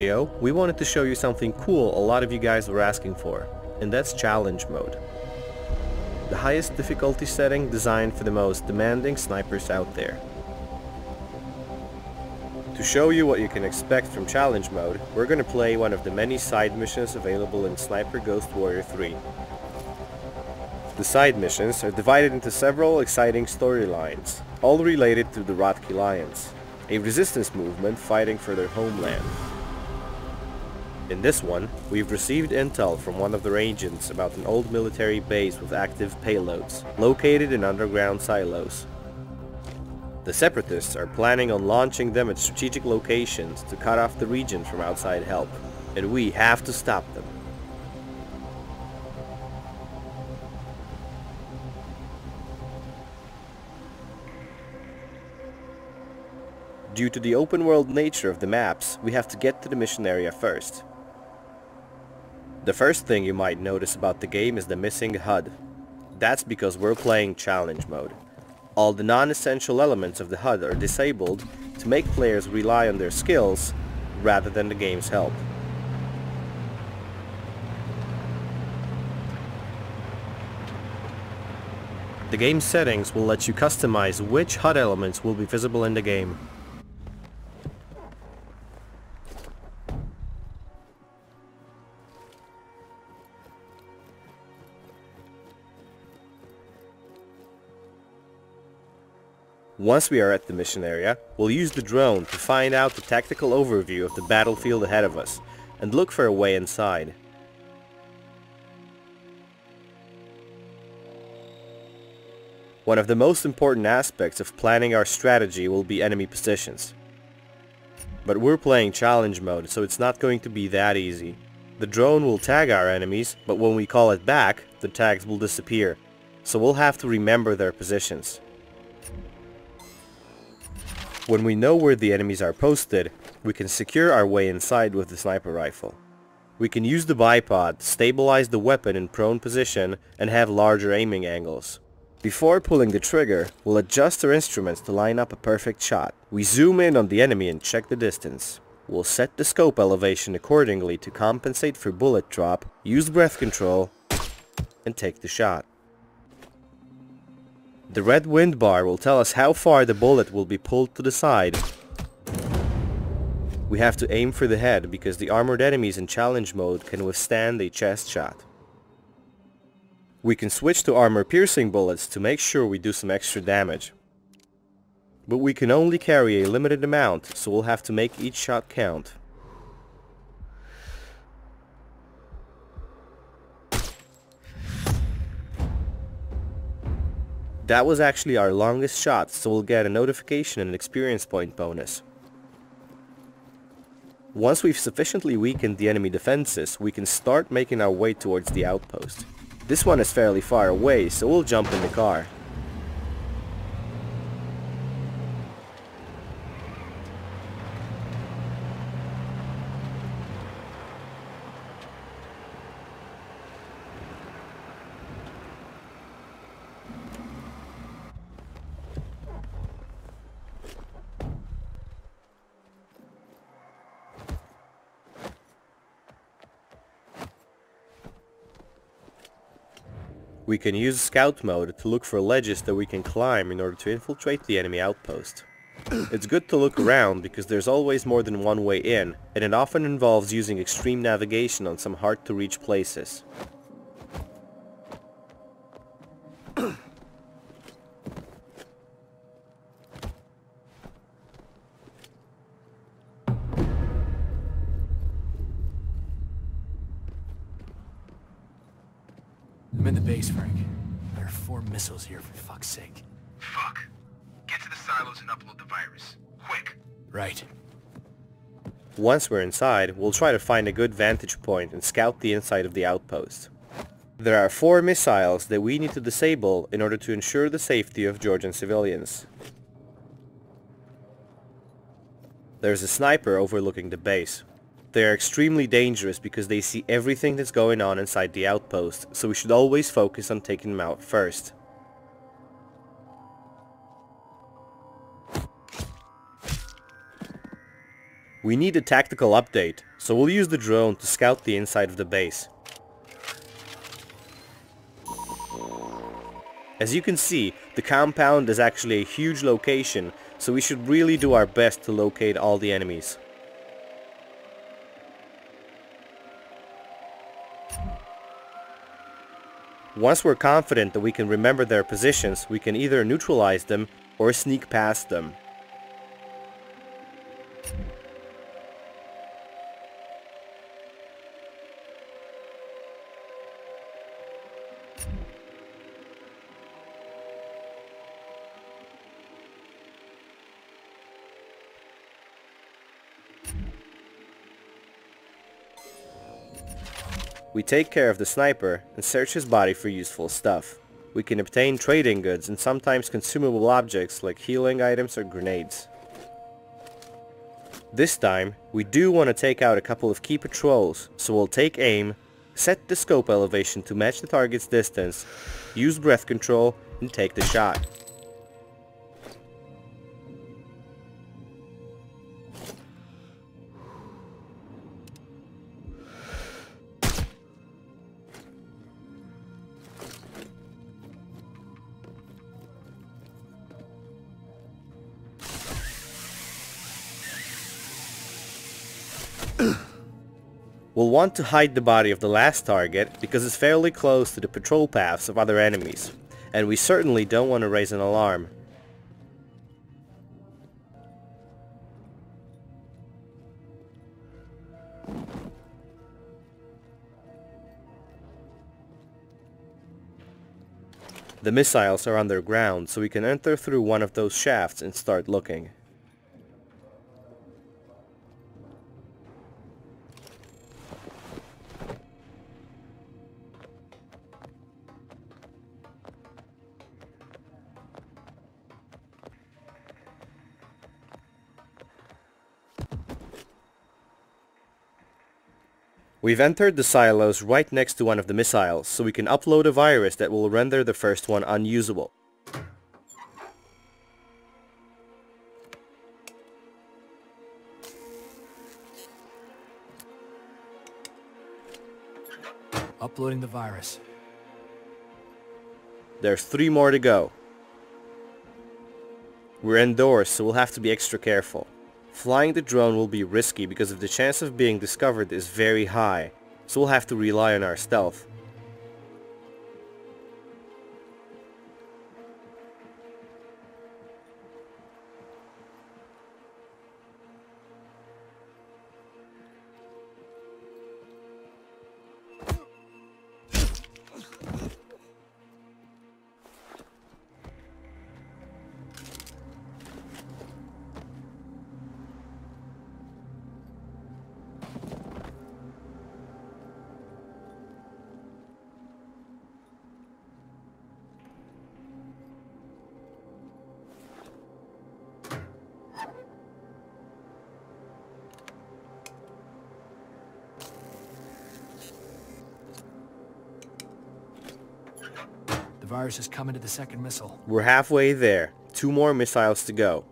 video, we wanted to show you something cool a lot of you guys were asking for, and that's challenge mode. The highest difficulty setting designed for the most demanding snipers out there. To show you what you can expect from challenge mode, we're gonna play one of the many side missions available in Sniper Ghost Warrior 3. The side missions are divided into several exciting storylines, all related to the Rotki Lions, a resistance movement fighting for their homeland. In this one, we've received intel from one of their agents about an old military base with active payloads, located in underground silos. The Separatists are planning on launching them at strategic locations to cut off the region from outside help, and we have to stop them. Due to the open world nature of the maps, we have to get to the mission area first. The first thing you might notice about the game is the missing HUD. That's because we're playing challenge mode. All the non-essential elements of the HUD are disabled to make players rely on their skills rather than the game's help. The game settings will let you customize which HUD elements will be visible in the game. Once we are at the mission area, we'll use the drone to find out the tactical overview of the battlefield ahead of us, and look for a way inside. One of the most important aspects of planning our strategy will be enemy positions. But we're playing challenge mode, so it's not going to be that easy. The drone will tag our enemies, but when we call it back, the tags will disappear, so we'll have to remember their positions. When we know where the enemies are posted, we can secure our way inside with the sniper rifle. We can use the bipod to stabilize the weapon in prone position and have larger aiming angles. Before pulling the trigger, we'll adjust our instruments to line up a perfect shot. We zoom in on the enemy and check the distance. We'll set the scope elevation accordingly to compensate for bullet drop, use breath control, and take the shot. The red wind bar will tell us how far the bullet will be pulled to the side. We have to aim for the head because the armored enemies in challenge mode can withstand a chest shot. We can switch to armor-piercing bullets to make sure we do some extra damage. But we can only carry a limited amount, so we'll have to make each shot count. That was actually our longest shot, so we'll get a notification and an experience point bonus. Once we've sufficiently weakened the enemy defenses, we can start making our way towards the outpost. This one is fairly far away, so we'll jump in the car. We can use scout mode to look for ledges that we can climb in order to infiltrate the enemy outpost. It's good to look around because there's always more than one way in, and it often involves using extreme navigation on some hard to reach places. I'm in the base, Frank. There are 4 missiles here, for fuck's sake. Fuck. Get to the silos and upload the virus. Quick. Right. Once we're inside, we'll try to find a good vantage point and scout the inside of the outpost. There are 4 missiles that we need to disable in order to ensure the safety of Georgian civilians. There's a sniper overlooking the base. They are extremely dangerous because they see everything that's going on inside the outpost, so we should always focus on taking them out first. We need a tactical update, so we'll use the drone to scout the inside of the base. As you can see, the compound is actually a huge location, so we should really do our best to locate all the enemies. Once we're confident that we can remember their positions, we can either neutralize them or sneak past them. We take care of the sniper and search his body for useful stuff. We can obtain trading goods and sometimes consumable objects like healing items or grenades. This time, we do want to take out a couple of key patrols, so we'll take aim, set the scope elevation to match the target's distance, use breath control, and take the shot. We'll want to hide the body of the last target because it's fairly close to the patrol paths of other enemies, and we certainly don't want to raise an alarm. The missiles are underground, so we can enter through one of those shafts and start looking. We've entered the silos right next to one of the missiles, so we can upload a virus that will render the first one unusable. Uploading the virus. There's 3 more to go. We're indoors, so we'll have to be extra careful. Flying the drone will be risky because the chance of being discovered is very high, so we'll have to rely on our stealth. The virus is coming to the second missile. We're halfway there. 2 more missiles to go.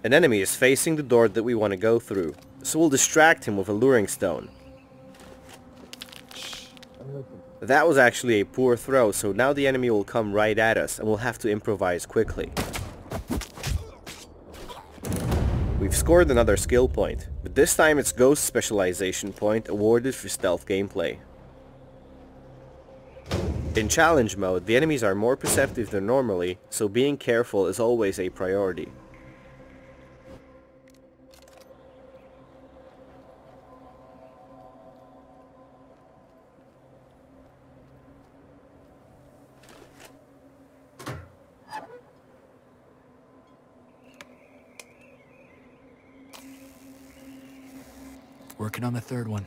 An enemy is facing the door that we want to go through, so we'll distract him with a luring stone. That was actually a poor throw, so now the enemy will come right at us and we'll have to improvise quickly. We've scored another skill point, but this time it's Ghost Specialization Point awarded for stealth gameplay. In challenge mode, the enemies are more perceptive than normally, so being careful is always a priority. Working on the third one.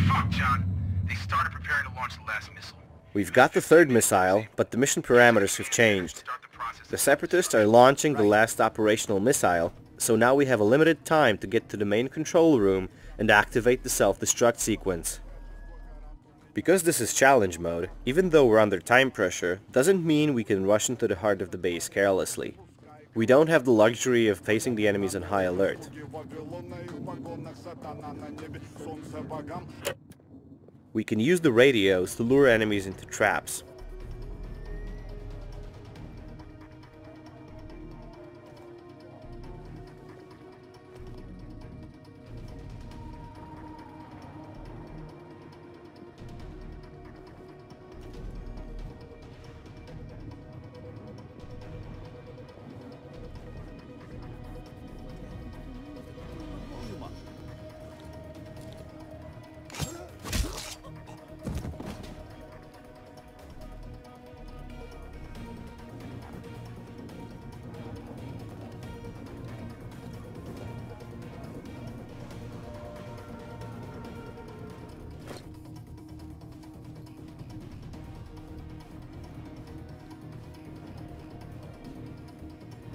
Fuck, John. They started preparing to launch the last missile. We've got the third missile, but the mission parameters have changed. Start the process. The Separatists are launching the last operational missile, so now we have a limited time to get to the main control room and activate the self-destruct sequence. Because this is challenge mode, even though we're under time pressure, doesn't mean we can rush into the heart of the base carelessly. We don't have the luxury of facing the enemies on high alert. We can use the radios to lure enemies into traps.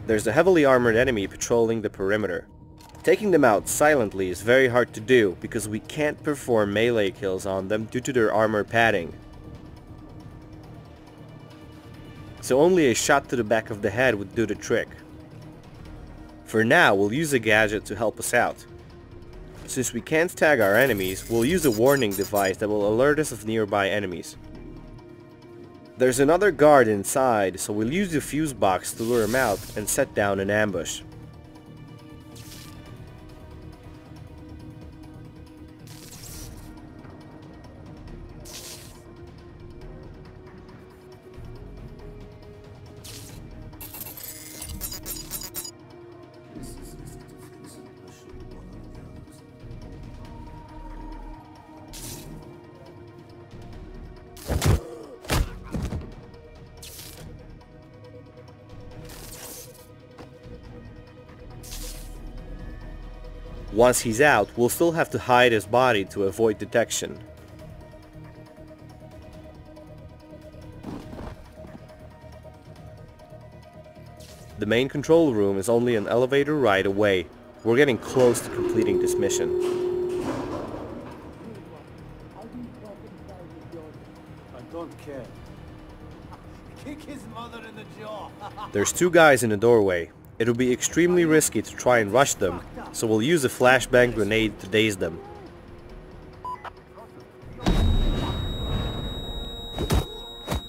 There's a heavily armored enemy patrolling the perimeter. Taking them out silently is very hard to do because we can't perform melee kills on them due to their armor padding. So only a shot to the back of the head would do the trick. For now, we'll use a gadget to help us out. Since we can't tag our enemies, we'll use a warning device that will alert us of nearby enemies. There's another guard inside, so we'll use the fuse box to lure him out and set down an ambush. Once he's out, we'll still have to hide his body to avoid detection. The main control room is only an elevator ride away. We're getting close to completing this mission. I don't care. Kick his mother in the jaw. There's two guys in the doorway. It would be extremely risky to try and rush them, so we'll use a flashbang grenade to daze them.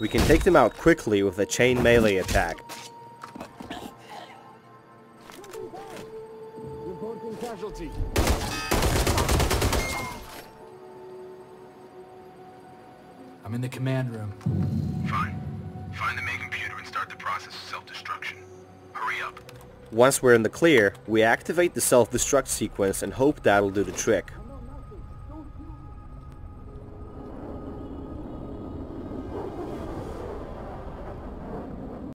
We can take them out quickly with a chain melee attack. Reporting casualty. I'm in the command room. Fine. Find the main computer and start the process of self-destruction. Hurry up. Once we're in the clear, we activate the self-destruct sequence and hope that'll do the trick.